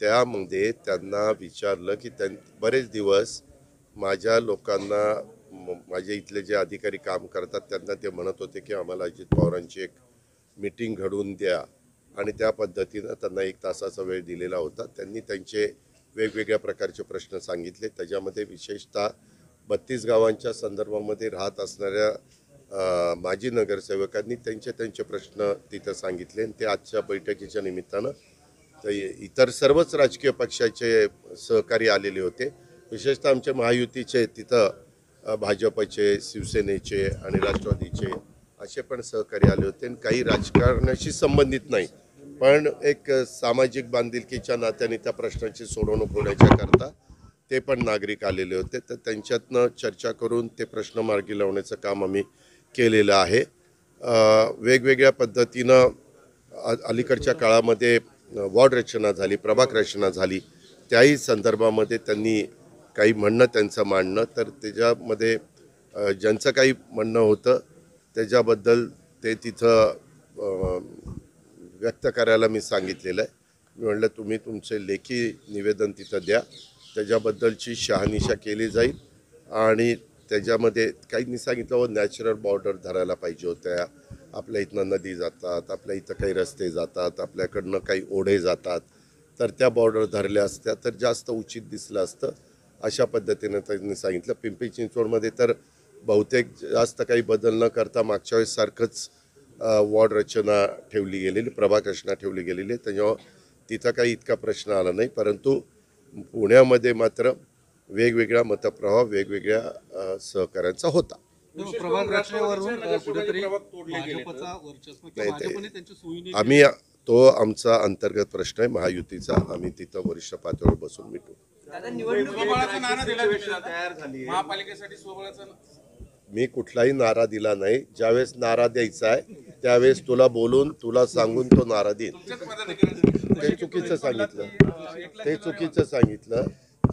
त्यामध्ये त्यांना विचारलं की बरेच दिवस माझ्या लोकांना माझे इथले जे अधिकारी काम करतात त्यांना ते म्हणत होते की आम्हाला अजित पवारांची एक मीटिंग घडवून द्या आणि त्या पद्धतीनं त्यांना 1 तासाचा वेळ दिलेला होता. त्यांनी त्यांचे वेगवेगळ्या प्रकारचे प्रश्न सांगितले. त्याच्यामध्ये विशेषतः 32 गावांच्या संदर्भामध्ये राहत असणाऱ्या माजी नगरसेवकांनी त्यांचे प्रश्न तिथं सांगितले आणि ते आजच्या बैठकीच्या निमित्तानं तर इतर सर्वच राजकीय पक्षाचे सहकारी आलेले होते. विशेषतः आमचे महायुतीचे तिथं भाजपचे, शिवसेनेचे आणि राष्ट्रवादीचे असे पण सहकारी आले होते आणि काही राजकारणाशी संबंधित नाही पण एक सामाजिक बांधिलकीच्या नात्याने त्या प्रश्नाची सोडवणूक होण्याच्या करता ते पण नागरिक आलेले होते. तर त्यांच्यातनं चर्चा करून ते प्रश्न मार्गी लावण्याचं काम आम्ही केलेलं आहे. वेगवेगळ्या पद्धतीनं अलीकडच्या काळामध्ये वॉर्ड रचना झाली, प्रभाग रचना झाली, त्याही संदर्भामध्ये त्यांनी काही म्हणणं त्यांचं मांडणं तर त्याच्यामध्ये ज्यांचं काही म्हणणं होतं त्याच्याबद्दल ते तिथं व्यक्त करायला मी सांगितलेलं आहे. मी म्हटलं तुम्ही तुमचे लेखी निवेदन तिथं द्या, त्याच्याबद्दलची शहानिशा केली जाईल आणि त्याच्यामध्ये काहींनी सांगितलं नॅचरल बॉर्डर धरायला पाहिजे होत्या. आपल्या इथनं नदी जातात, आपल्या इथं काही रस्ते जातात, आपल्याकडनं काही ओढे जातात, तर त्या बॉर्डर धरल्या असत्या तर जास्त उचित दिसलं असतं अशा पद्धतीनं त्यांनी सांगितलं. पिंपरी चिंचवडमध्ये तर बहुतेक जास्त काही बदल न करता मागच्या वेळेस सारखंच वॉर्ड रचना ठेवली गेलेली, प्रभाग रचना ठेवली गेलेली, त्याच्यामुळं तिथं काही इतका प्रश्न आला नाही. परंतु पुण्यामध्ये मात्र वेगवेगळा मतप्रभाव वेगवेगळ्या सहकाऱ्यांचा होता. आम्ही तो आमचा अंतर्गत प्रश्न आहे महायुतीचा, आम्ही तिथं वरिष्ठ पातळीवर बसून मिटू. मी कुठलाही नारा दिला नाही. ज्यावेळेस नारा द्यायचा आहे त्यावेळेस तुला बोलून तुला सांगून तो नारा देईन. ते चुकीचं सांगितलं.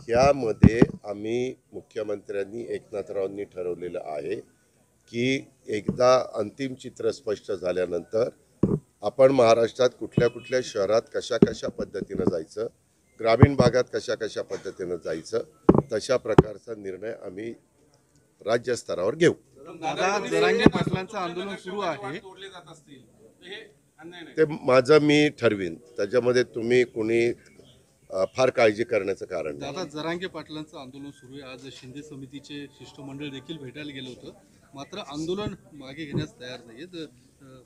ह्यामध्ये आम्ही मुख्यमंत्र्यांनी एकनाथरावांनी ठरवलेलं आहे की एकदा अंतिम चित्र स्पष्ट झाल्यानंतर आपण महाराष्ट्रात कुठल्या कुठल्या शहरात कशा कशा पद्धतीनं जायचं, ग्रामीण भागात कशा कशा पद्धतीनं जायचं, तशा प्रकारचा निर्णय आम्ही राज्य स्तरावर घेऊ. जरांगे पाटलांचं आंदोलन सुरू आहे ते माझं मी ठरवीन. त्याच्यामध्ये तुम्ही कोणी फार काळजी करण्याचं कारण नाही. दादा, जरांगे पाटलांचं आंदोलन सुरू आहे. आज शिंदे समितीचे शिष्टमंडळ देखील भेटायला गेलं होतं, मात्र आंदोलन मागे घेण्यास तयार नाहीये.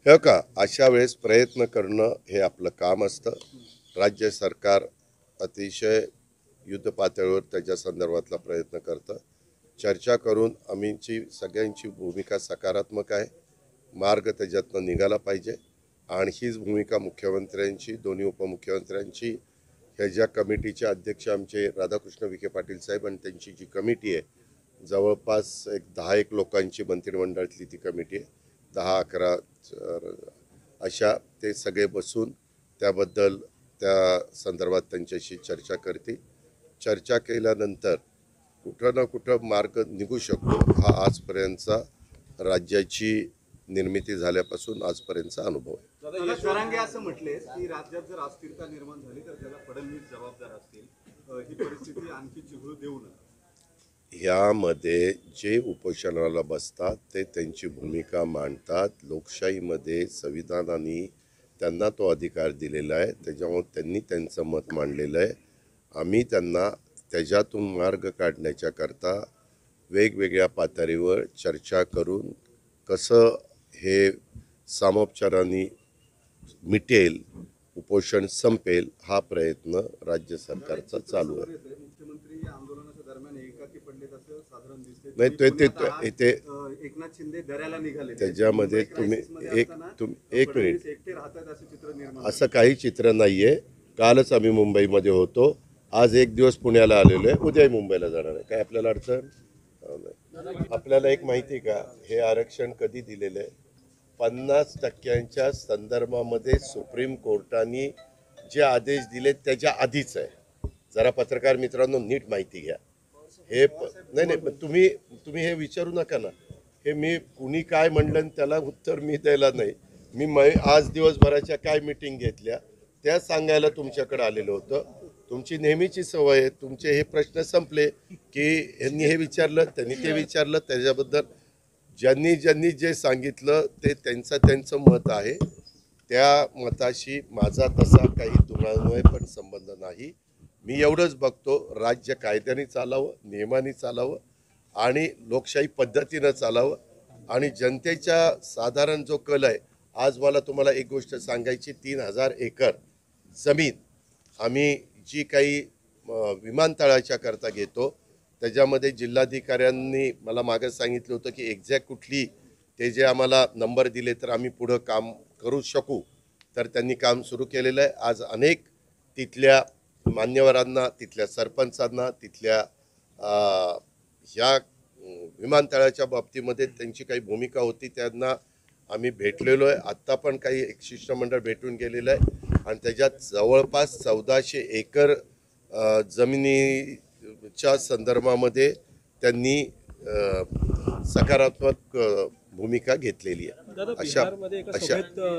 हे का अशा वेळेस प्रयत्न करणं हे आपलं काम असतं. राज्य सरकार अतिशय युद्ध पातळीवर त्याच्या संदर्भातला प्रयत्न करतं. चर्चा करून आमची सगळ्यांची भूमिका सकारात्मक आहे. मार्ग त्याच्यातनं निघाला पाहिजे आणि हीच भूमिका मुख्यमंत्र्यांची, दोन्ही उपमुख्यमंत्र्यांची, ह्या ज्या कमिटीचे अध्यक्ष आमचे राधाकृष्ण विखे पाटील साहेब आणि त्यांची जी कमिटी आहे जवळपास एक 10-1 लोकांची मंत्रिमंडळातली ती कमिटी आहे, 10-11 अशा ते सगळे बसून त्याबद्दल त्या संदर्भात त्यांच्याशी चर्चा करतील. चर्चा केल्यानंतर कुठं ना कुठं मार्ग निघू शकतो. हा आजपर्यंतचा राज्याची निर्मिती झाल्यापासून आजपर्यंतचा अनुभव आहे. जरांगे असं म्हटले की राज्यात जर अस्थिरता निर्माण झाली तर त्याला फडणवीस जबाबदार असतील, ही परिस्थिती आणखी चिघळू देऊ नये. ह्यामध्ये जे उपोषणाला बसतात ते त्यांची भूमिका मांडतात. लोकशाहीमध्ये संविधानाने त्यांना तो अधिकार दिलेला आहे, त्याच्यामुळे त्यांनी त्यांचं मत मांडलेलं आहे. आम्ही त्यांना त्याच्यातून मार्ग काढण्याच्या करता वेगवेगळ्या पातळीवर चर्चा करून कसं हे सामोपचाराने मिटेल, उपोषण संपेल, हा प्रयत्न राज्य सरकारचा चालू आहे. मुख्यमंत्री आंदोलनाच्या दरम्यान एकाकी पडलेत असं साधारण दिसते. नाही ते एकनाथ शिंदे दऱ्याला निघाले, त्याच्यामध्ये तुम्ही एक मिनिट, एकटे राहतात असं चित्र निर्माण. असं काही चित्र नाही आहे. कालच आम्ही मुंबईमध्ये होतो, आज 1 दिवस पुण्याला आलेलो आहे, उद्याही मुंबईला जाणार आहे. काय आपल्याला अडचण नाही. आपल्याला एक माहिती का, हे आरक्षण कधी दिलेलं आहे? 50% संदर्भामध्ये सुप्रीम कोर्टाने जे आदेश दिले त्याच्या आधीच आहे. जरा पत्रकार मित्रांनो नीट माहिती घ्या. हे नाही तुम्ही हे विचारू नका ना. हे मी कुणी काय म्हणलं त्याला उत्तर मी द्यायला नाही. मी आज दिवसभराच्या काय मीटिंग घेतल्या त्या सांगायला तुमच्याकडे आलेलो होतं. तुमची नेहमीची सवय आहे. तुमचे हे प्रश्न संपले की यांनी हे विचारलं, त्यांनी ते विचारलं, त्याच्याबद्दल ज्यांनी ज्यांनी जे सांगितलं ते त्यांचं मत आहे. त्या मताशी माझा तसा काही दुरान्वय पण संबंध नाही. मी एवढंच बघतो, राज्य कायद्याने चालावं, नियमाने चालावं आणि लोकशाही पद्धतीनं चालावं आणि जनतेच्या साधारण जो कल आहे. आज मला तुम्हाला एक गोष्ट सांगायची, 3000 एकर जमीन आम्ही जी काही विमानतळाच्या करता घेतो त्याच्यामध्ये जिल्हाधिकाऱ्यांनी मला मागे सांगितलं होतं की एक्झॅक्ट कुठली ते जे आम्हाला नंबर दिले तर आम्ही पुढं काम करू शकू. तर त्यांनी काम सुरू केलेलं आहे. आज अनेक तिथल्या मान्यवरांना, तिथल्या सरपंचांना, तिथल्या ह्या विमानतळाच्या बाबतीमध्ये त्यांची काही भूमिका होती त्यांना आम्ही भेटलेलो आहे. आत्ता पण काही एक शिष्टमंडळ भेटून गेलेलं आहे आणि त्याच्यात जवळपास 1400 एकर जमिनीच्या संदर्भामध्ये त्यांनी सकारात्मक भूमिका घेतलेली आहे. अशा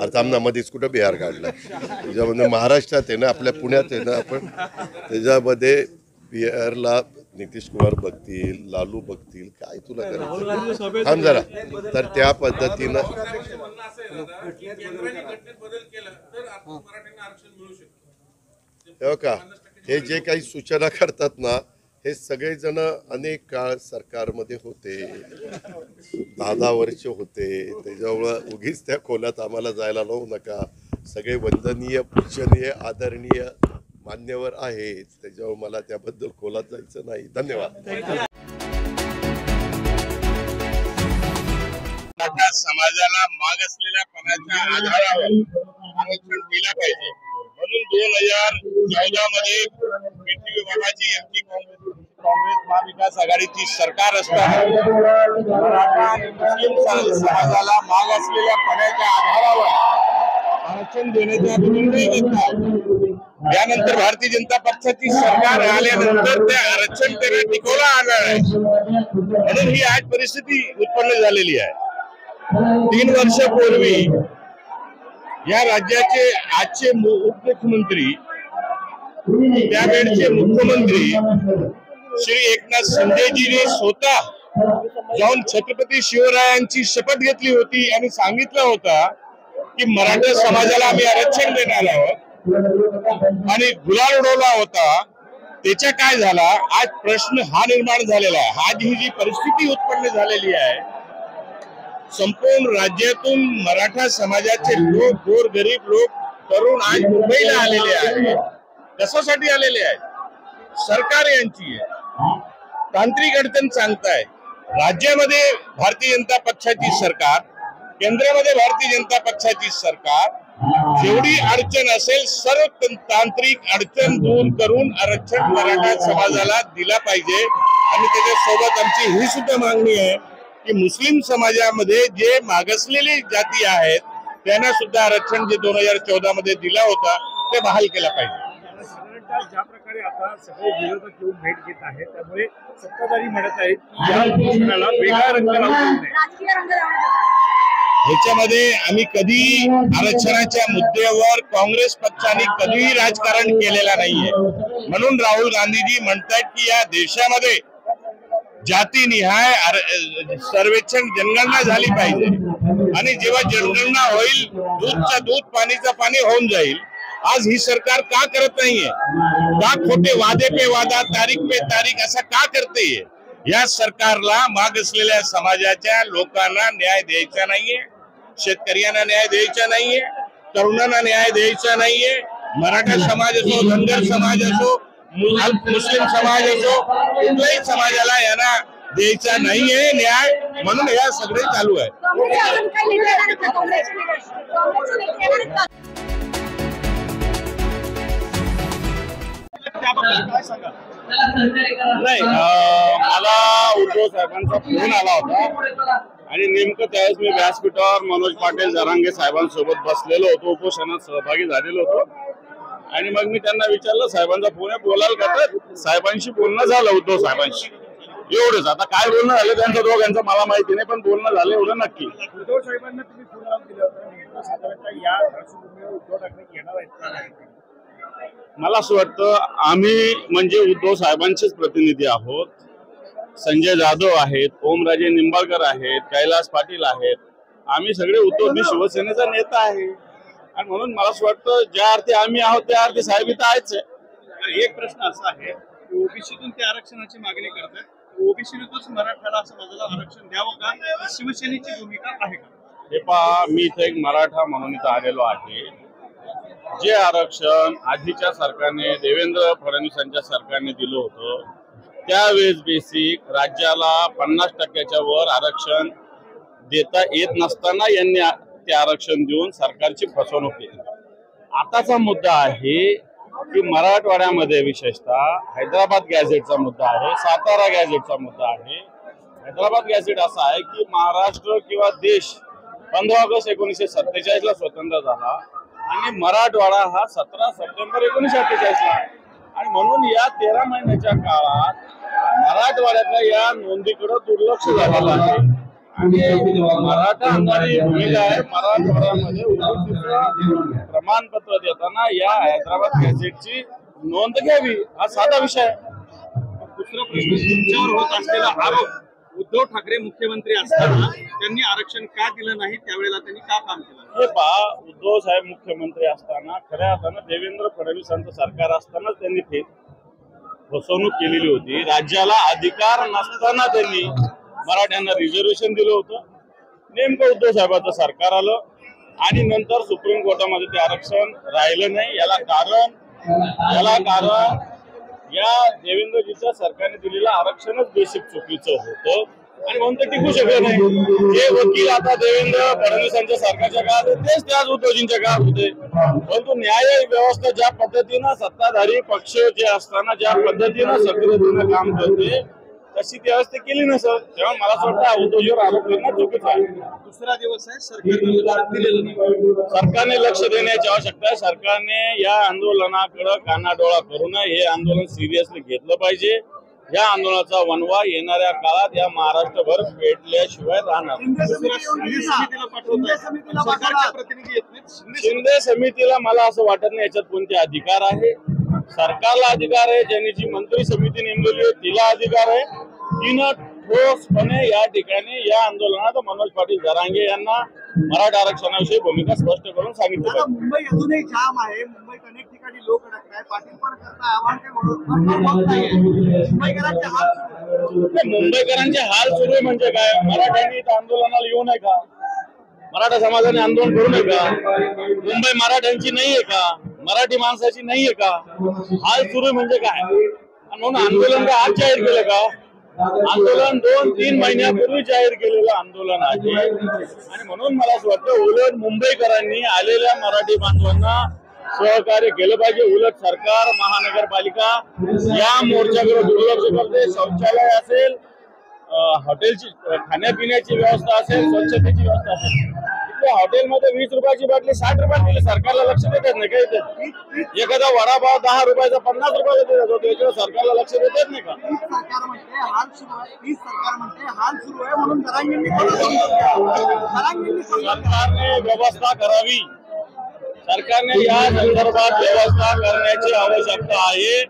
अर्थामनामध्येच कुठं बिहार काढला, त्याच्यामध्ये महाराष्ट्रात आहे ना, आपल्या पुण्यात आहे ना आपण, त्याच्यामध्ये बिहारला नितीश कुमार बघतील, लालू बघतील, काय तुला करायचं थांब जरा. तर त्या पद्धतीनं हो का, हे जे काही सूचना करतात ना, हे सगळेजण अनेक काळ सरकारमध्ये होते, 10 वर्ष होते. त्याच्यामुळं उगीच त्या खोल्यात आम्हाला जायला लावू नका. सगळे वंदनीय, पूजनीय, आदरणीय मान्यवर आहेत. त्याच्यावर मला त्याबद्दल खोलात जायचं नाही. धन्यवाद. समाजाला मागासलेल्या पणाच्या आधारावर आरक्षण दिलं पाहिजे म्हणून 2014 मध्ये कृषी विभागाची यांची काँग्रेस महाविकास आघाडीची सरकार असताना मराठा आणि मुस्लिम समाजाला मागासलेल्या पणाच्या आधारावर आरक्षण देण्याचा निर्णय घेतला. यानंतर भारतीय जनता पक्षाची सरकार आल्यानंतर ते आरक्षण त्यांना टिकवलं आलं आहे म्हणून ही आज परिस्थिती उत्पन्न झालेली आहे. 3 वर्षापूर्वी या राज्याचे आजचे उपमुख्यमंत्री, त्यावेळचे मुख्यमंत्री श्री एकनाथ शिंदेजींनी स्वतः जाऊन छत्रपती शिवरायांची शपथ घेतली होती आणि सांगितलं होतं की मराठा समाजाला आम्ही आरक्षण देणार आहोत आणि गुलाल उडवला होता. त्याच्या काय झाला, आज प्रश्न हा निर्माण झालेला आहे. आज ही जी परिस्थिती उत्पन्न झालेली आहे, संपूर्ण राज्यातून मराठा समाजाचे लोक, गोरगरीब लोक, तरुण आज मुंबईला आलेले आहेत. कशासाठी आलेले आहेत? सरकार यांची आहे, तांत्रिक अडचण सांगताय. राज्यामध्ये भारतीय जनता पक्षाची सरकार, केंद्रामध्ये भारतीय जनता पक्षाची सरकार, जेवढी अडचण असेल सर्व तांत्रिक अडचण दूर करून आरक्षण मराठा समाजाला दिला पाहिजे. आणि त्याच्यासोबत आमची ही सुद्धा मागणी आहे की मुस्लिम समाजामध्ये जे मागासलेले जाती आहेत त्यांना सुद्धा आरक्षण जे 2014 मध्ये दिला होता ते बहाल केला पाहिजे. ज्या प्रकारे आता सगळे विरोधक येऊन भेट घेत आहेत त्यामुळे सत्ताधारी म्हणत आहेत की या घोषणाला वेगळा रंग लावू नये. ह्याच्यामध्ये आम्ही कधी आरक्षणाच्या मुद्द्यावर काँग्रेस पक्षाने कधीही राजकारण केलेला नाहीये. म्हणून राहुल गांधीजी म्हणतात की या देशामध्ये जातीनिहाय सर्वेक्षण जनगणना झाली पाहिजे आणि जेव्हा जनगणना होईल दूधचं दूध पाणीचं पाणी होऊन जाईल. आज ही सरकार का करत नाहीये? का खोटे वादे पे वादा, तारीख पे तारीख असं का करतेय? या सरकारला मागासलेल्या समाजाच्या लोकांना न्याय द्यायचा नाहीये, शेतकऱ्यांना न्याय द्यायचा नाहीये, तरुणांना न्याय द्यायचा नाहीये. मराठा समाज असो, धनगर समाज असो, मुस्लिम समाज असो, कुठल्याही समाजाला यांना द्यायचा नाहीये न्याय. म्हणून या सगळे चालू आहे. नाही, मला उद्धव साहेबांचा फोन आला होता आणि नेमकं त्यावेळेस मी व्यासपीठावर मनोज पाटील जरांगे साहेबांसोबत बसलेलो होतो, उपोषणात सहभागी झालेलो होतो. आणि मग मी त्यांना विचारलं साहेबांचा फोन आहे, बोलाल का? तर साहेबांशी बोलणं झालं, उद्धव साहेबांशी, एवढंच. आता काय बोलणं झालं त्यांचं दोघांचं मला माहिती नाही, पण बोलणं झालं एवढं नक्की. उद्धव साहेबांना तुम्ही फोन लावून दिला होता, साधारणतः या पार्श्वभूमीवर उद्धव ठाकरे येणार आहेत का? मला असं वाटतं आम्ही म्हणजे उद्धव साहेबांचेच प्रतिनिधी आहोत. संजय जाधव आहेत, ओमराजे निंबाळकर आहेत, कैलास पाटील आहेत. आम्ही सगळे उद्धव शिवसेनेचा नेता आहे आणि म्हणून मला असं वाटतं ज्या अर्थी आम्ही आहोत त्या अर्थी साहेब इथं आहेच आहे. एक प्रश्न असा आहे की ओबीसीतून ते आरक्षणाची मागणी करतात, ओबीसीतूनच मराठ्याला समाजाला आरक्षण द्यावं का, शिवसेनेची भूमिका आहे का? हे पहा, मी इथं एक मराठा म्हणून इथं आलेलो आहे. जे आरक्षण आधीच्या सरकारने देवेंद्र फडणवीसांच्या सरकारने दिलं होतं त्यावेळेस बेसिक राज्याला 50% वर आरक्षण देता येत नसताना यांनी ते आरक्षण देऊन सरकारची फसवणूक केली. आताचा मुद्दा आहे की मराठवाड्यामध्ये विशेषतः हैदराबाद गॅझेटचा मुद्दा आहे, सातारा गॅझेटचा मुद्दा आहे. हैदराबाद गॅझेट असा आहे की महाराष्ट्र किंवा देश 15 ऑगस्ट 1947 स्वतंत्र झाला आणि मराठवाडा हा 17 सप्टेंबर 1948 आणि म्हणून या 13 महिन्याच्या काळात मराठवाड्यातल्या या नोंदीकडे दुर्लक्ष झालेलं आहे आणि मराठा आमदारी भूमिका आहे. मराठवाड्यामध्ये ओबीसीचं प्रमाणपत्र देताना या हैदराबाद गॅझेटची नोंद घ्यावी, हा साधा विषय आहे. दुसरा प्रश्न, तुमच्यावर होत असलेला आरोप, उद्धव ठाकरे मुख्यमंत्री असताना त्यांनी आरक्षण का दिलं नाही, त्यावेळेला त्यांनी का काम केलं? हे पहा, उद्धव साहेब मुख्यमंत्री असताना खऱ्या अर्थानं देवेंद्र फडणवीसांचं सरकार असतानाच त्यांनी ते फसवणूक केलेली होती. राज्याला अधिकार नसताना त्यांनी मराठ्यांना रिझर्वेशन दिलं होतं. नेमकं उद्धव साहेबांचं सरकार आलं आणि नंतर सुप्रीम कोर्टामध्ये ते आरक्षण राहिलं नाही. याला कारण या देवेंद्रजीच्या सरकारने दिलेलं आरक्षणच बेसिक चुकीचं होतं आणि म्हणून ते टिकू शकत नाही. जे वकील आता देवेंद्र फडणवीसांच्या सरकारच्या काळात तेच त्याच उद्धवजींच्या काळात होते. परंतु न्याय व्यवस्था ज्या पद्धतीनं सत्ताधारी पक्ष जे असताना ज्या पद्धतीनं सक्रियतेनं काम करते तशी ती व्यवस्था केली नसेल, तेव्हा मला असं वाटतं उद्धवजीवर आरोप करणं चुकीचं आहे. दुसरा दिवस आहे, सरकारने लक्ष दिलेलं नाही. सरकारने लक्ष देण्याची आवश्यकता आहे. सरकारने या आंदोलनाकडे कानाडोळा करू नये. हे आंदोलन सिरियसली घेतलं पाहिजे. या आंदोलनाचा वणवा येणाऱ्या काळात या महाराष्ट्रभर पेटल्याशिवाय राहणार. समितीला पाठवतात, सरकारचे प्रतिनिधी येत नाहीत. शिंदे समितीला मला असं वाटत नाही याच्यात कोणते अधिकार आहे. सरकारला अधिकार आहे. ज्यांनी जी मंत्री समिती नेमलेली आहे तिला अधिकार आहे. तिनं ठोसपणे या ठिकाणी या आंदोलनात मनोज पाटील जरांगे यांना मराठा आरक्षणाविषयी भूमिका स्पष्ट करून सांगितलं पाहिजे. मुंबई अजूनही जाम आहे. मुंबईत अनेक ठिकाणी लोक अडकताय. पाटील पण करताय आव्हान काय मुंबईकरांचे हाल सुरू आहे म्हणजे काय? मराठ्यांनी इथं आंदोलनाला येऊ नये का? मराठा समाजाने आंदोलन करू नये का? मुंबई मराठ्यांची नाहीये का? मराठी माणसाची नाहीये का? हाल सुरू म्हणजे काय? म्हणून आंदोलन काय आज जाहीर केलं का? आंदोलन 2-3 महिन्यापूर्वी जाहीर केलेलं आंदोलन आहे आणि म्हणून मला असं वाटतं उलट मुंबईकरांनी आलेल्या मराठी बांधवांना सहकार्य केलं पाहिजे. उलट सरकार, महानगरपालिका या मोर्चाकडे दुर्लक्ष करते. शौचालय असेल, हॉटेलची खाण्यापिण्याची व्यवस्था असेल, स्वच्छतेची व्यवस्था असेल, हॉटेलमध्ये 20 रुपयाची बाटली 60 रुपयात दिली. सरकारला लक्ष देतात नाही काही. एखादा वडापाव 10 रुपयाचा 50 रुपयाला देत होतो, याच्यावर सरकारला लक्ष देतात नाही का? सरकार म्हणते हाल सुरू आहे. सरकार म्हणते हाल सुरू आहे म्हणून सरकारने व्यवस्था करावी. सरकारने या संदर्भात व्यवस्था करण्याची आवश्यकता आहे.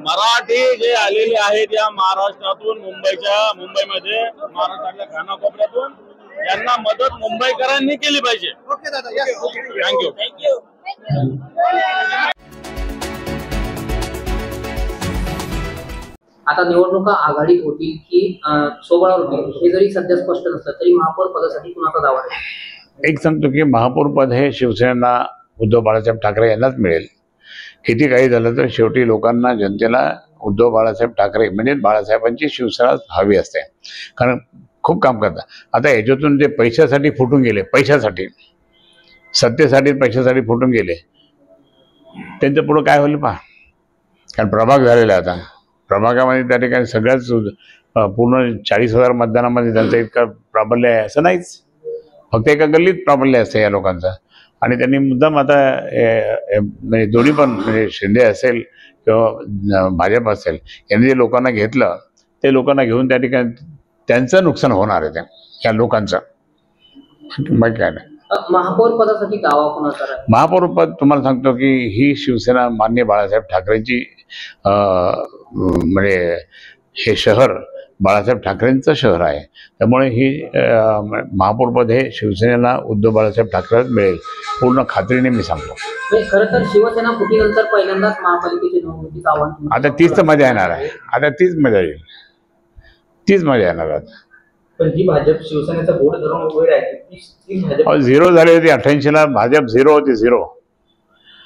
मराठी जे आलेले आहेत या महाराष्ट्रातून मुंबईमध्ये महाराष्ट्रातल्या कानाकोपऱ्यातून यांना मदत मुंबईकरांनी केली पाहिजे. ओके दादा, थँक्यू. आता निवडणुका आघाडीत होतील की सोबळावर होतील हे जरी सध्या स्पष्ट नसलं तरी महापौर पदासाठी कुणाचा दावा आहे? एक सांगतो की महापौर पद हे शिवसेनेला उद्धव बाळासाहेब ठाकरे यांनाच मिळेल. किती काही झालं तर शेवटी लोकांना, जनतेला उद्धव बाळासाहेब ठाकरे म्हणजे बाळासाहेबांची शिवसेना हवी असते, कारण खूप काम करतात. आता याच्यातून जे पैशासाठी फुटून गेले, सत्तेसाठी पैशासाठी फुटून गेले, त्यांचं पुढं काय होईल पहा. कारण प्रभाग झालेला आहे. आता प्रभागामध्ये त्या ठिकाणी सगळ्याच पूर्ण 40,000 मतदानामध्ये त्यांचं इतकं प्राबल्य आहे असं नाहीच. फक्त एका गल्लीत प्राबल्य असतं या लोकांचं. आणि त्यांनी मुद्दाम आता म्हणजे दोन्ही पण म्हणजे शिंदे असेल किंवा भाजप असेल यांनी जे लोकांना घेतलं ते लोकांना घेऊन त्या ठिकाणी त्यांचं नुकसान होणार आहे. त्या लोकांचं बाकी काय नाही. महापौर पदासाठी दावा कोणाचा आहे? महापौर पद तुम्हाला सांगतो की ही शिवसेना माननीय बाळासाहेब ठाकरेंची म्हणजे हे शहर बाळासाहेब ठाकरेंचं शहर आहे. त्यामुळे ही महापौरपद हे शिवसेनेला उद्धव बाळासाहेब ठाकरेच मिळेल पूर्ण खात्रीने मी सांगतो. म्हणजे खरं तर शिवसेना फुटीनंतर पहिल्यांदाच महापालिकेचे निवडणुकीचं आव्हान आता तीच तर मजा येणार आहे. आता तीच मजा येईल, तीच मजा येणार आता. पण जी भाजप शिवसेनेचा बोर्ड धरून उभे राहिली ती भाजप झिरो झाली होती 88ला, भाजप झिरो होती, झिरो.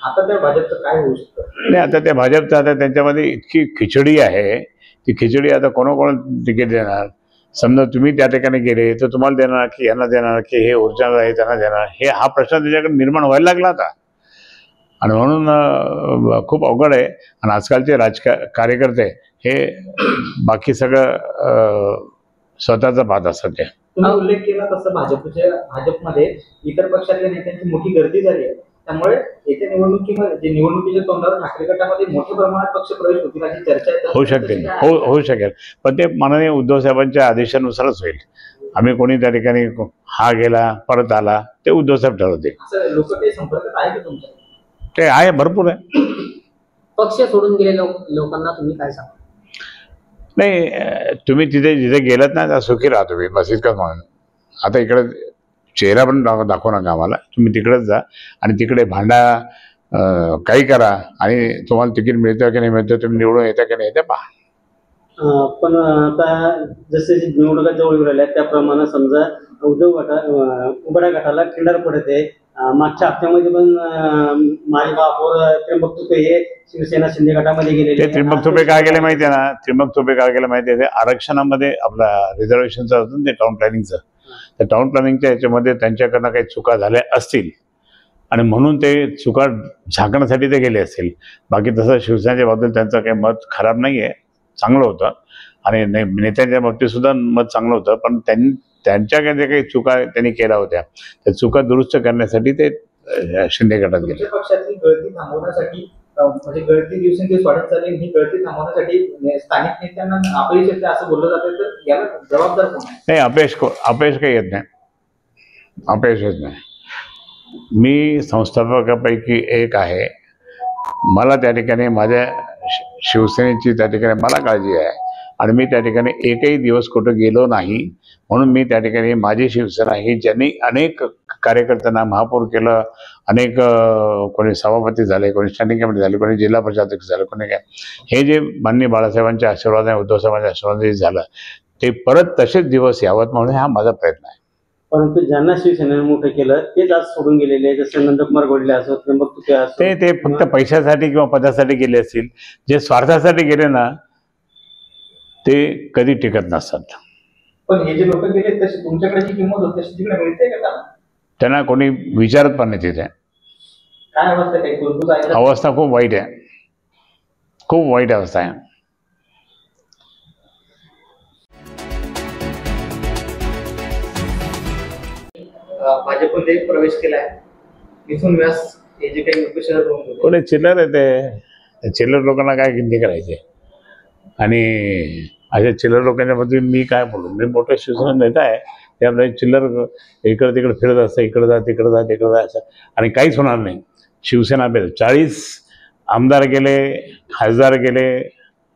आता त्या भाजपचं काय होऊ शकतं? नाही, आता त्या भाजपचं आता त्यांच्यामध्ये इतकी खिचडी आहे, ती खिचडी आता कोणाकोणाला तिकीट देणार. समजा तुम्ही त्या ठिकाणी गेले तर तुम्हाला देणार की यांना देणार की हे ओरिजिनल आहे त्यांना देणार, हे हा प्रश्न त्याच्याकडे निर्माण व्हायला लागला आता. आणि म्हणून खूप अवघड आहे. आणि आजकालचे कार्यकर्ते हे बाकी सगळं स्वतःचा पाहत असतात. ते तुम्ही उल्लेख केला तसं भाजपमध्ये इतर पक्षातल्या नेत्यांची मोठी गर्दी झाली आहे. त्यामुळे येत्या निवडणुकीमध्ये निवडणुकीच्या तोंडावर ठाकरे गटामध्ये मोठ्या प्रमाणात पक्ष प्रवेश होतील अशी चर्चा आहे. होऊ शकते, होऊ शकेल. पण ते माननीय उद्धव साहेबांच्या आदेशानुसारच होईल. आम्ही कोणी त्या ठिकाणी हा गेला परत आला ते उद्धव साहेब ठरवते. असं लोक काही संपर्कात आहे का तुमच्या? ते आहे, भरपूर आहे. पक्ष सोडून गेलेल्या लोकांना तुम्ही काय सांगा? नाही, तुम्ही जिथे गेलात ना त्या सुखी राहा तुम्ही, बस इतकंच म्हणून. आता इकडे चेहरा पण दाखवू नका आम्हाला. तुम्ही तिकडेच जा आणि तिकडे भांडा, काही करा आणि तुम्हाला तिकीट मिळतं की नाही मिळतं, तुम्ही निवडून येता की नाही ते पहा. पण आता जसे निवडणुका जवळ येऊ राहिल्या त्याप्रमाणे समजा उघड्या गटाला खिंडार पडत आहे. मागच्या हप्त्यामध्ये पण माझे महापौर त्र्यंबक तुपे हे शिवसेना शिंदे गटामध्ये गेलेले. ते त्र्यंबक तुपे काय गेले माहिती आहे ना? त्र्यंबक तुपे काय गेले माहिती आहे? ते आरक्षणामध्ये आपला रिझर्वेशनचं होतं ते टाउन प्लॅनिंगचं. त्या टाउन प्लॅनिंगच्या याच्यामध्ये त्यांच्याकडनं काही चुका झाल्या असतील आणि म्हणून ते चुका झाकण्यासाठी ते गेले असतील. बाकी तसं शिवसेनेच्या बाबतीत त्यांचं काही मत खराब नाही आहे, चांगलं होतं. आणि नेत्यांच्या बाबतीत सुद्धा मत चांगलं होतं. पण त्यांच्या ज्या काही चुका त्यांनी केल्या होत्या त्या चुका दुरुस्त करण्यासाठी ते शिंदे गटात गेले. पक्षाची गळती थांबवण्यासाठी म्हणजे गळती दिवसेंदिवस वाढत चालली, ही गळती थांबवण्यासाठी स्थानिक नेत्यांना अपयश येते असं बोललं जातं. तर याला जबाबदार कोण आहे? नाही, अपयश काही येत नाही, अपयश येत नाही. मी संस्थापकापैकी एक आहे. मला त्या ठिकाणी माझ्या शिवसेनेची त्या ठिकाणी मला काळजी आहे आणि मी त्या ठिकाणी एकही दिवस कुठं गेलो नाही. म्हणून मी त्या ठिकाणी माझी शिवसेना ही ज्यांनी अनेक कार्यकर्त्यांना महापौर केलं, अनेक कोणी सभापती झाले, कोणी स्टँडिंग कमिटी झाले, कोणी जिल्हा परिषद अध्यक्ष झाले, कोणी काय, हे जे माननीय बाळासाहेबांच्या आशीर्वादाने उद्धव साहेबांच्या आशीर्वादाने झालं ते परत तसेच दिवस यावं म्हणून हा माझा प्रयत्न आहे. परंतु ज्यांना शिवसेनेने मोठं केलं तेच आज सोडून गेलेले, जसं नंदकुमार घोडेले असो, त्र्यंबक तुपे असो, ते फक्त पैशासाठी किंवा पदासाठी गेले असतील. जे स्वार्थासाठी गेले ना ते कधी टिकत नसतात. पण हे जे लोक गेले तशी तुमच्याकडे जी किंमत होती तशी तिकडे मिळते का त्यांना? त्यांना कोणी विचारत पण नाही. तिथे काय अवस्था काही कुरकुर आहे? अवस्था खूप वाईट आहे, खूप वाईट अवस्था आहे. भाजपमध्ये प्रवेश केलाय, इथून व्यास हे जे काही उपशहर कोणी चिल्लर आहे ते चिल्लर लोकांना काय गिनती करायची. आणि अशा चिल्लर लोकांच्या मध्ये मी काय बोलू? मी मोठा शिवसेना नेता आहे. त्यामुळे चिल्लर इकडं तिकडे फिरत असतं, इकडं जा तिकडं जा तिकडं जा असं, आणि काहीच होणार नाही. शिवसेना 40 आमदार गेले, खासदार गेले,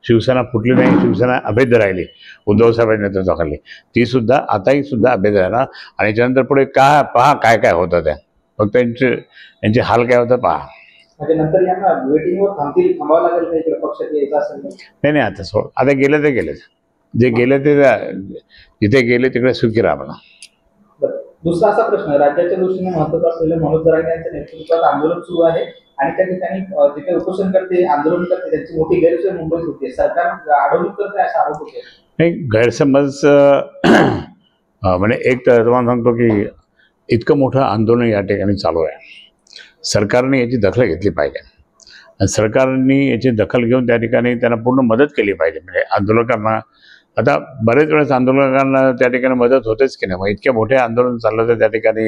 शिवसेना फुटली नाही, शिवसेना अभेद्य राहिली उद्धव साहेबांच्या नेतृत्वाखाली. ती सुद्धा आताही सुद्धा अभेद्य राहणार. आणि त्यानंतर पुढे पहा काय काय होतं त्या, फक्त यांचे हाल काय होतं पहा. म्हणजे नंतर यांना वेटिंगवर थांबावं लागेल का इकडे पक्षात यायचं असेल? नाही आता सोड, आता गेले ते गेलेच. जे गेले ते जिथे गेले तिकडे सुखी राहा म्हणा. दुसरा असा प्रश्न, राज्याच्या दृष्टीने महत्त्वाचा असलेल्या मनोज जरांगे यांच्या नेतृत्वात आंदोलन सुरू आहे आणि त्या ठिकाणी जे काही उपोषण करते, आंदोलन करते, त्यांची मोठी गैरसोय मुंबईत होते. सरकार अडवणूक करते असा आरोप होते. नाही, गैरसमज म्हणजे एक तर तुम्हाला सांगतो की इतकं मोठं आंदोलन या ठिकाणी चालू आहे. सरकारने याची दखल घेतली पाहिजे आणि सरकारने याची दखल घेऊन त्या ठिकाणी त्यांना पूर्ण मदत केली पाहिजे. म्हणजे आंदोलकांना आता बरेच वेळेस आंदोलकांना त्या ठिकाणी मदत होतेच की नाही. मग इतक्या मोठे आंदोलन चाललं तर त्या ठिकाणी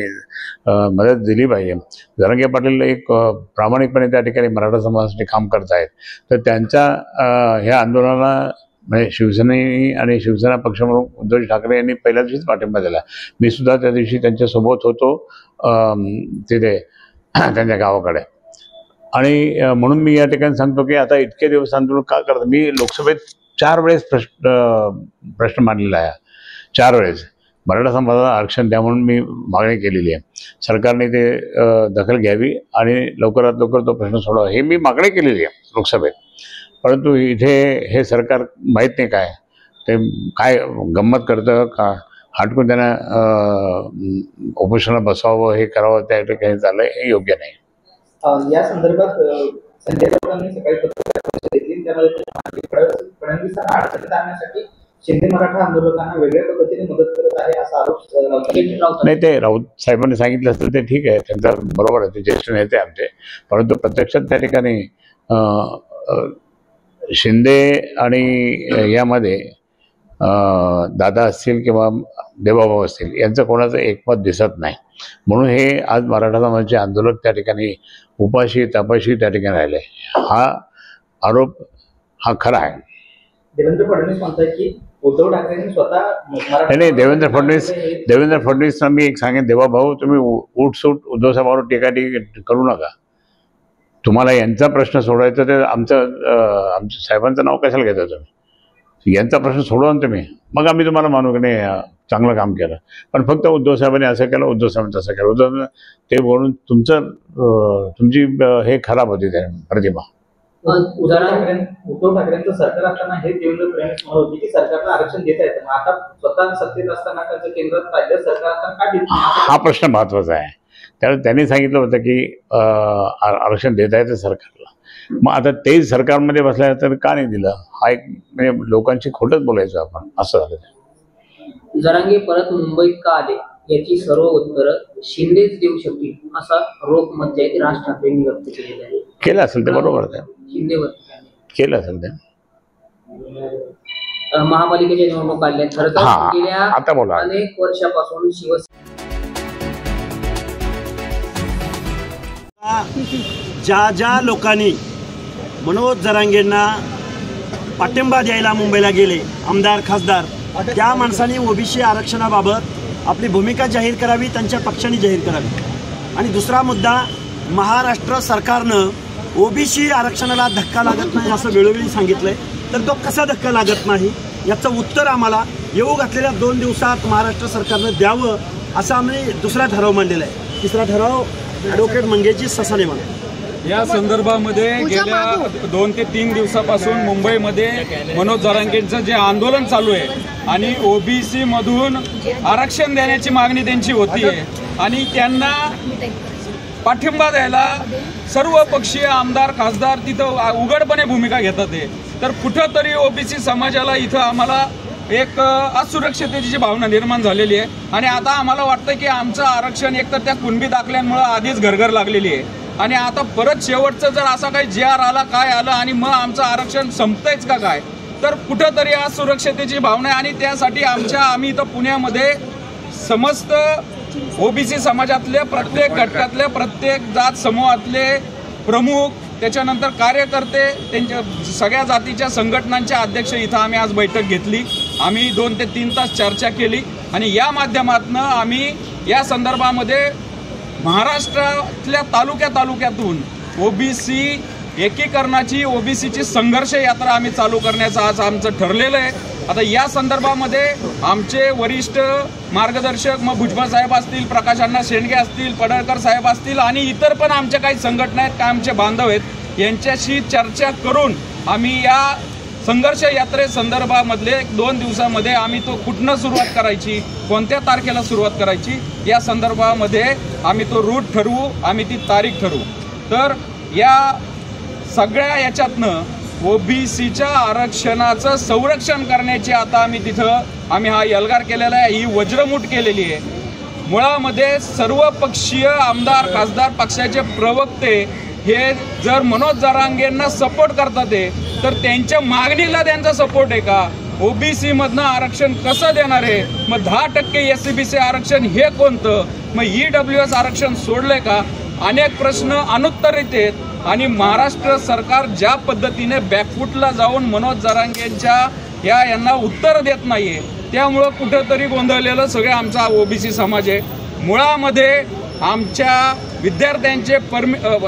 मदत दिली पाहिजे. जरांगे पाटील एक प्रामाणिकपणे त्या ठिकाणी मराठा समाजासाठी काम करत आहेत, तर त्यांच्या ह्या आंदोलनाला म्हणजे शिवसेनेनी आणि शिवसेना पक्षप्रमुख उद्धव ठाकरे यांनी पहिल्या दिवशीच पाठिंबा दिला. मी सुद्धा त्या दिवशी त्यांच्यासोबत होतो तिथे त्यांच्या गावाकडे. आणि म्हणून मी या ठिकाणी सांगतो की आता इतके दिवस आंदोलन का करतात. मी लोकसभेत 4 वेळेस प्रश्न मांडलेला आहे. 4 वेळेस मराठा समाजाला आरक्षण द्या म्हणून मी मागणी केलेली आहे. सरकारने ते दखल घ्यावी आणि लवकरात लवकर तो प्रश्न सोडावा हे मी मागणी केलेली आहे लोकसभेत. परंतु इथे हे सरकार माहीत नाही काय गंमत करतं का हटकून त्यांना उपोषणाला बसवावं हे करावं त्या ठिकाणी चाललं हे योग्य नाही. या संदर्भात संजय राऊतांनी सकाळी पत्रकार परिषद घेतली. त्यामध्ये फडणवीसांना अडचणीत आणण्यासाठी शिंदे मराठा आंदोलकांना वेगळ्या पद्धतीने मदत करत आहे असा आरोप नाही. ते राऊत साहेबांनी सांगितलं असतं ते ठीक आहे, त्यांचा बरोबर आहे, ते ज्येष्ठ नेते आमचे. परंतु प्रत्यक्षात त्या ठिकाणी शिंदे आणि यामध्ये दादा असतील किंवा देवाभाऊ असतील यांचं कोणाचं एकमत दिसत नाही. म्हणून हे आज मराठा समाजाचे आंदोलक त्या ठिकाणी उपाशी तापाशी त्या ठिकाणी राहिले. हा आरोप हा खरा आहे. देवेंद्र फडणवीस म्हणतात की उद्धव ठाकरेंनी स्वतः नाही. देवेंद्र फडणवीसना मी एक सांगेन, देवाभाऊ तुम्ही उठसूट उद्धव साहेबांवर टीकाटी करू नका. तुम्हाला यांचा प्रश्न सोडवायचा ते आमच्या साहेबांचं नाव कशाला घेता तुम्ही? यांचा प्रश्न सोडवा ना तुम्ही, मग आम्ही तुम्हाला मानू की नाही चांगलं काम केलं. पण फक्त उद्धव साहेबांनी असं केलं, उद्धव साहेबांनी तसं केलं, उद्धव ते बोलून तुमची हे खराब होती त्या प्रतिमा. उद्धव ठाकरेंचं सरकार असताना हे देवेंद्र फडणवीस म्हणत होते की सरकारला आरक्षण देता येतं. आता स्वतः सत्तेत असताना त्यांचं केंद्रात राज्य सरकार असताना का देत नाही? हा प्रश्न महत्त्वाचा आहे. त्यावेळेस त्यांनी सांगितलं होतं की आरक्षण देता येतं सरकारला. मग आता तेच सरकारमध्ये बसल्या तर का नाही दिलं? हा एक म्हणजे लोकांची खोटंच बोलायचं आपण, असं झालं. जरांगे परत मुंबईत का आले याची सर्व उत्तरं शिंदेच देऊ शकतील असा आरोप मध्ये राज ठाकरेंनी व्यक्त केलेला आहे. केलं असेल ते बरोबर आहे. शिंदेवर केलं असेल ते. महापालिकेच्या निवडणूक आल्या खरं तर गेल्या आता बोला. अनेक वर्षापासून ज्या लोकांनी मनोज जरांगेंना पाठिंबा द्यायला मुंबईला गेले, आमदार खासदार, त्या माणसांनी ओबीसी आरक्षणाबाबत आपली भूमिका जाहीर करावी, त्यांच्या पक्षाने जाहीर करावी. आणि दुसरा मुद्दा, महाराष्ट्र सरकारनं ओबीसी आरक्षणाला धक्का लागत नाही असं वेळोवेळी सांगितलंय. तर तो कसा धक्का लागत नाही याचं उत्तर आम्हाला येऊ घातलेल्या 2 दिवसात महाराष्ट्र सरकारनं द्यावं असं आम्ही दुसरा ठराव मांडलेला आहे. तिसरा ठराव ॲडव्होकेट मंगेशजी ससाने म्हणून या संदर्भामध्ये गेल्या 2 ते 3 दिवसापासून मुंबईमध्ये मनोज जरांगेंचं जे आंदोलन चालू आहे आणि ओबीसी मधून आरक्षण देण्याची मागणी त्यांची होती आहे आणि त्यांना पाठिंबा द्यायला सर्व पक्षीय आमदार खासदार तिथं उघडपणे भूमिका घेतात आहे. तर कुठंतरी ओबीसी समाजाला इथं आम्हाला एक असुरक्षिततेची भावना निर्माण झालेली आहे आणि आता आम्हाला वाटतं की आमचं आरक्षण एकतर त्या कुणबी दाखल्यांमुळे आधीच घरघर लागलेली आहे आणि आता परत शेवटचं जर असा काही GR आला काय आलं आणि मग आमचं आरक्षण संपतंयच का काय, तर कुठंतरी असुरक्षिततेची भावना आहे. आणि त्यासाठी आम्ही इथं पुण्यामध्ये समस्त ओबीसी समाजातले प्रत्येक घटकातले प्रत्येक जात समूहातले प्रमुख, त्याच्यानंतर कार्यकर्ते, त्यांच्या सगळ्या जातीच्या संघटनांचे अध्यक्ष इथं आम्ही आज बैठक घेतली. आम्ही 2 ते 3 तास चर्चा केली आणि या माध्यमातून आम्ही या संदर्भामध्ये महाराष्ट्रातल्या तालुक्यातून ओबीसी एकीकरणाची, ओबीसीची संघर्ष यात्रा आम्ही चालू करण्याचं आज आमचं ठरलेलं आहे. आता या संदर्भामध्ये आमचे वरिष्ठ मार्गदर्शक मग भुजबळ साहेब असतील, प्रकाश अण्णा शेंडगे असतील, पडळकर साहेब असतील आणि इतर पण आमच्या काही संघटना आहेत, काय आमचे बांधव आहेत, यांच्याशी चर्चा करून आम्ही या संघर्ष यात्रेसंदर्भामधले 2 दिवसामध्ये आम्ही तो कुठनं सुरुवात करायची, कोणत्या तारखेला सुरुवात करायची या संदर्भामध्ये आम्ही तो रूट ठरवू, आम्ही ती तारीख ठरवू. तर या सगळ्या याच्यातनं ओबीसीच्या आरक्षणाचं संरक्षण करण्याची आता आम्ही हा एल्गार केलेला आहे, ही वज्रमूठ केलेली आहे. मुळामध्ये सर्व पक्षीय आमदार खासदार पक्षाचे प्रवक्ते हे जर मनोज जरांगेंना सपोर्ट करतात तर त्यांच्या मागणीला त्यांचा सपोर्ट आहे का? ओबीसी मधनं आरक्षण कसं देणार आहे? मग 10% SCBC आरक्षण हे कोणतं? मग EWS आरक्षण सोडलंय का? अनेक प्रश्न अनुत्तरित आहेत आणि महाराष्ट्र सरकार ज्या पद्धतीने बॅकफूटला जाऊन मनोज जरांगेंच्या यांना उत्तर देत नाहीये. त्यामुळं कुठंतरी गोंधळलेलं सगळं आमचा ओबीसी समाज आहे. मुळामध्ये आमच्या विद्यार्थ्यांचे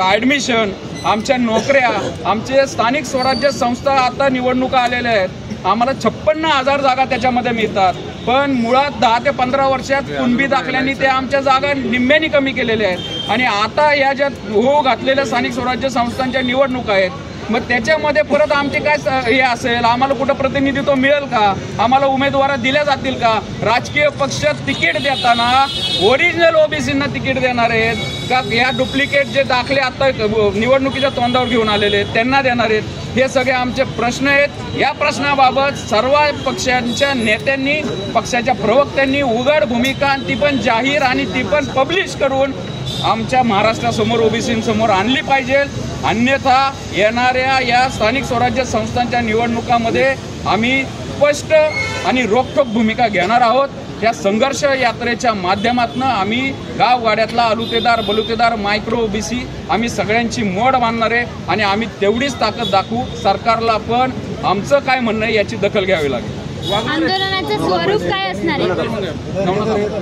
ॲडमिशन, आमच्या नोकऱ्या, आमचे स्थानिक स्वराज्य संस्था आता निवडणुका आलेल्या आहेत. आम्हाला 56,000 जागा त्याच्यामध्ये मिळतात, पण मुळात 10 ते 15 वर्षात कुणबी दाखल्यांनी ते आमच्या जागा निम्म्याने कमी केलेल्या आहेत. आणि आता या ज्या हो घातलेल्या स्थानिक स्वराज्य संस्थांच्या निवडणुका आहेत, मग त्याच्यामध्ये परत आमचे काय हे असेल, आम्हाला कुठं प्रतिनिधित्व मिळेल का, आम्हाला उमेदवार दिल्या जातील का, राजकीय पक्ष तिकीट देताना ओरिजिनल ओबीसींना तिकीट देणार आहेत का, या डुप्लिकेट जे दाखले आता निवडणुकीच्या तोंडावर घेऊन आलेले आहेत त्यांना देणार आहेत, हे सगळे आमचे प्रश्न आहेत. या प्रश्नाबाबत सर्व पक्षांच्या नेत्यांनी, पक्षाच्या प्रवक्त्यांनी उघड भूमिका, ती पण जाहीर आणि ती पण पब्लिश करून आमच्या महाराष्ट्रासमोर ओबीसींसमोर आणली पाहिजे. अन्यथा येणाऱ्या या स्थानिक स्वराज्य संस्थांच्या निवडणुकामध्ये आम्ही स्पष्ट आणि रोखठोक भूमिका घेणार आहोत. या संघर्ष यात्रेच्या माध्यमातून आम्ही गावगाड्यातला अलुतेदार बलुतेदार मायक्रो ओबीसी आम्ही सगळ्यांची मोड बांधणार आहे आणि आम्ही तेवढीच ताकद दाखवू. सरकारला पण आमचं काय म्हणणं आहे याची दखल घ्यावी लागेल. आंदोलनाचं स्वरूप काय असणार आहे?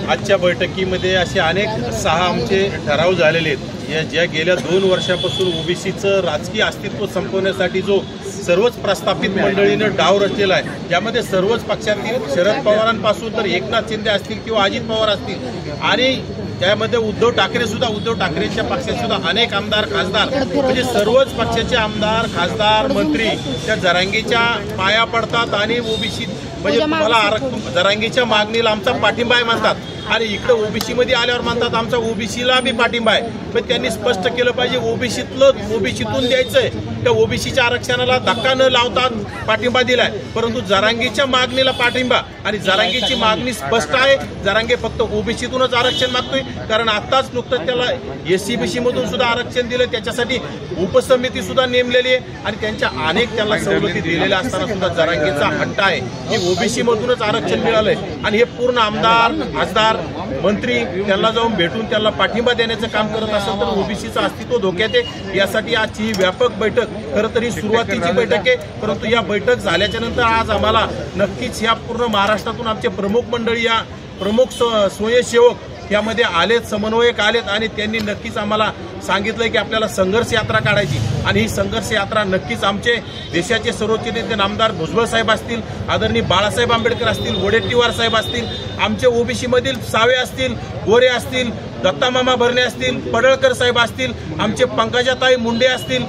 आजच्या बैठकीमध्ये असे अनेक 6 आमचे ठराव झालेले आहेत. ज्या गेल्या 2 वर्षापासून ओबीसीचं राजकीय अस्तित्व संपवण्यासाठी जो सर्वच प्रस्थापित मंडळीनं डाव रचलेला आहे, यामध्ये सर्वच पक्षातील शरद पवारांपासून तर एकनाथ शिंदे असतील किंवा अजित पवार असतील आणि त्यामध्ये उद्धव ठाकरेंच्या पक्षाचे सुद्धा अनेक आमदार खासदार म्हणजे सर्वच पक्षाचे आमदार खासदार मंत्री त्या जरांगेच्या पाया पडतात आणि ओबीसी म्हणजे तुम्हाला जरांगेच्या मागणीला आमचा पाठिंबा आहे म्हणतात आणि इकडे ओबीसी मध्ये आल्यावर म्हणतात आमचा ओबीसीला बी पाठिंबा आहे. पण त्यांनी स्पष्ट केलं पाहिजे ओबीसीतून द्यायचंय, त्या ओबीसीच्या आरक्षणाला धक्का न लावता पाठिंबा दिलाय, परंतु जरांगेच्या मागणीला पाठिंबा आणि जरांगेची मागणी स्पष्ट आहे. जरांगे फक्त ओबीसीतूनच आरक्षण मागतोय, कारण आताच नुकतंच त्याला एससीबीसी मधून सुद्धा आरक्षण दिलं, त्याच्यासाठी उपसमिती सुद्धा नेमलेली आहे आणि त्यांच्या अनेक त्यांना सवलती दिलेल्या असताना सुद्धा जरांगेचा हट्ट आहे की ओबीसी मधूनच आरक्षण मिळालंय आणि हे पूर्ण आमदार खासदार मंत्री त्यांना जाऊन भेटून त्यांना पाठिंबा देण्याचं काम करत असेल तर ओबीसीचं अस्तित्व धोक्यात आहे. यासाठी आजची ही व्यापक बैठक खरं तर ही सुरुवातीची बैठक आहे, परंतु या बैठक झाल्याच्या नंतर आज आम्हाला नक्कीच या पूर्ण महाराष्ट्रातून आमचे प्रमुख मंडळी, या प्रमुख स्वयंसेवक यामध्ये आलेत, समन्वयक आलेत आणि त्यांनी नक्कीच आम्हाला सांगितलंय की आपल्याला संघर्ष यात्रा काढायची आणि ही संघर्ष यात्रा नक्कीच आमचे देशाचे सर्वोच्च नेते नामदार भुजबळ साहेब असतील, आदरणीय बाळासाहेब आंबेडकर असतील, वडेट्टीवार साहेब असतील, आमचे ओबीसी मधील सावे असतील, गोरे असतील, दत्तामामा भरणे असतील, पडळकर साहेब असतील, आमचे पंकजाताई मुंडे असतील,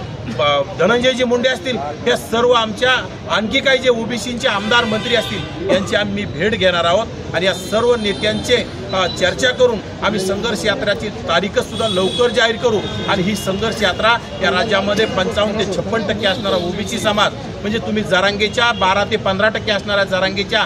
धनंजयजी मुंडे असतील, हे सर्व आमच्या आणखी काही जे ओबीसीचे आमदार मंत्री असतील यांची आम्ही भेट घेणार आहोत आणि या सर्व नेत्यांचे चर्चा करून आम्ही संघर्ष यात्रेची तारीखच सुद्धा लवकर जाहीर करू आणि ही संघर्ष यात्रा या राज्यामध्ये 55 ते 56% असणारा ओबीसी समाज म्हणजे तुम्ही जरांगेच्या 12 ते 15% असणाऱ्या जरांगेच्या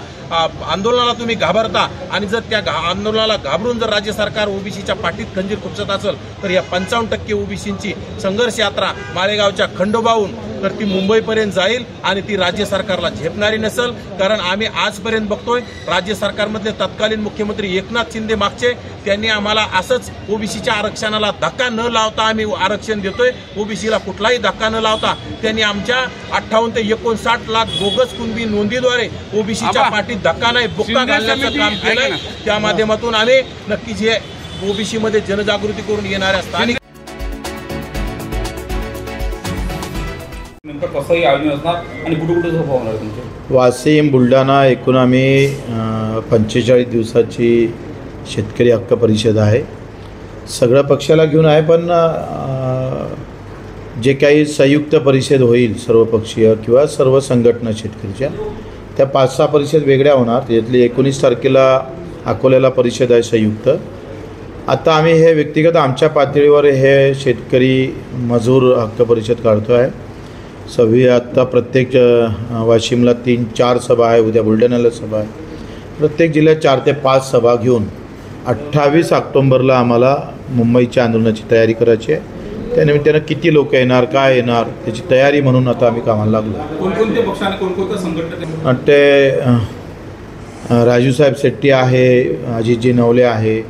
आंदोलनाला तुम्ही घाबरता आणि जर त्या आंदोलनाला घाबरून जर राज्य सरकार ओबीसीच्या पाठीत खंजीर खुपसत असेल तर या 55% ओबीसींची संघर्ष यात्रा माळेगावच्या खंडोबाहून तर ती मुंबईपर्यंत जाईल आणि ती राज्य सरकारला झेपणारी नसेल. कारण आम्ही आजपर्यंत बघतोय राज्य सरकारमधले तत्कालीन मुख्यमंत्री एकनाथ शिंदे मागचे त्यांनी आम्हाला असंच ओबीसीच्या आरक्षणाला धक्का न लावता आम्ही आरक्षण देतोय, ओबीसीला कुठलाही धक्का न लावता त्यांनी आमच्या 58 ते 59 लाख बोगस कुणबी नोंदीद्वारे ओबीसीच्या पाठीत धक्का नाही बुक्का घालण्याचं काम केलंय. त्या माध्यमातून आम्ही नक्कीच हे ओबीसी मध्ये जनजागृती करून येणाऱ्या स्थानिक वाशिम बुलढाणा एकूण आम्ही 45 दिवसाची शेतकरी हक्क परिषद आहे. सगळ्या पक्षाला घेऊन आहे, पण जे काही संयुक्त परिषद होईल सर्वपक्षीय किंवा सर्व संघटना शेतकरीच्या त्या 5-6 परिषद वेगळ्या होणार. त्यातली 19 तारखेला अकोल्याला परिषद आहे संयुक्त. आता आम्ही हे व्यक्तिगत आमच्या पातळीवर हे शेतकरी मजूर हक्क परिषद काढतो आहे. आत्ता प्रत्येक वाशिमला 3-4 सभा आहे, उद्या बुलढाण्याला सभा आहे. प्रत्येक जिल्ह्यात 4 ते 5 सभा घेऊन 28 ऑक्टोंबरला आम्हाला मुंबईच्या आंदोलनाची तयारी करायची आहे. त्यानिमित्तानं किती लोक येणार, काय येणार त्याची तयारी म्हणून आता आम्ही कामाला लागलो. कोणकोणते पक्ष आणि कोणकोणत्या संघटना? ते राजूसाहेब शेट्टी आहे, अजितजी नवले आहे,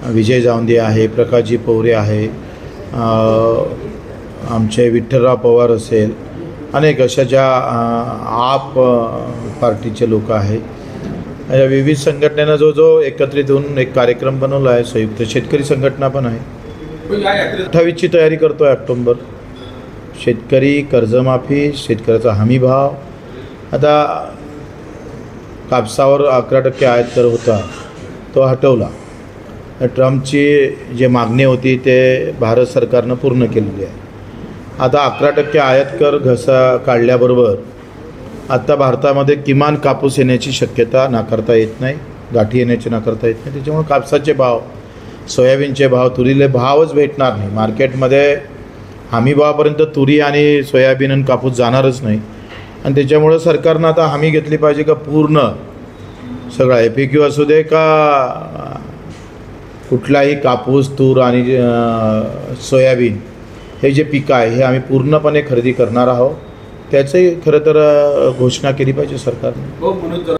विजय जावंदे आहे, प्रकाशजी पवरे आहे, आमचे विठ्ठलराव पवार असेल, अनेक अशा ज्या आप पार्टीचे लोक आहेत, या विविध संघटनेनं जो एकत्रित होऊन एक कार्यक्रम बनवला आहे, संयुक्त शेतकरी संघटना पण आहे. 28ची तयारी करतो आहे ऑक्टोबर. शेतकरी कर्जमाफी, शेतकऱ्याचा हमी भाव. आता कापसावर 11% आयात कर होता तो हटवला. ट्रम्पची जी मागणी होती ते भारत सरकारनं पूर्ण केलेली आहे. आता 11% आयात कर काढल्याबरोबर आता भारतामध्ये किमान कापूस येण्याची शक्यता नाकारता येत नाही, गाठी येण्याची नाकारता येत नाही. त्याच्यामुळे कापसाचे भाव, सोयाबीनचे भाव, तुरीले भावच भेटणार नाही. मार्केटमध्ये हमी भावापर्यंत तुरी आणि सोयाबीन आणि कापूस जाणारच नाही. आणि त्याच्यामुळं सरकारनं आता हमी घेतली पाहिजे का पूर्ण सगळा FAQ असू दे का कुठलाही कापूस, तूर आणि सोयाबीन हे जे पिकं आहे हे आम्ही पूर्णपणे खरेदी करणार आहोत. त्याची खरं तर घोषणा केली पाहिजे सरकारने.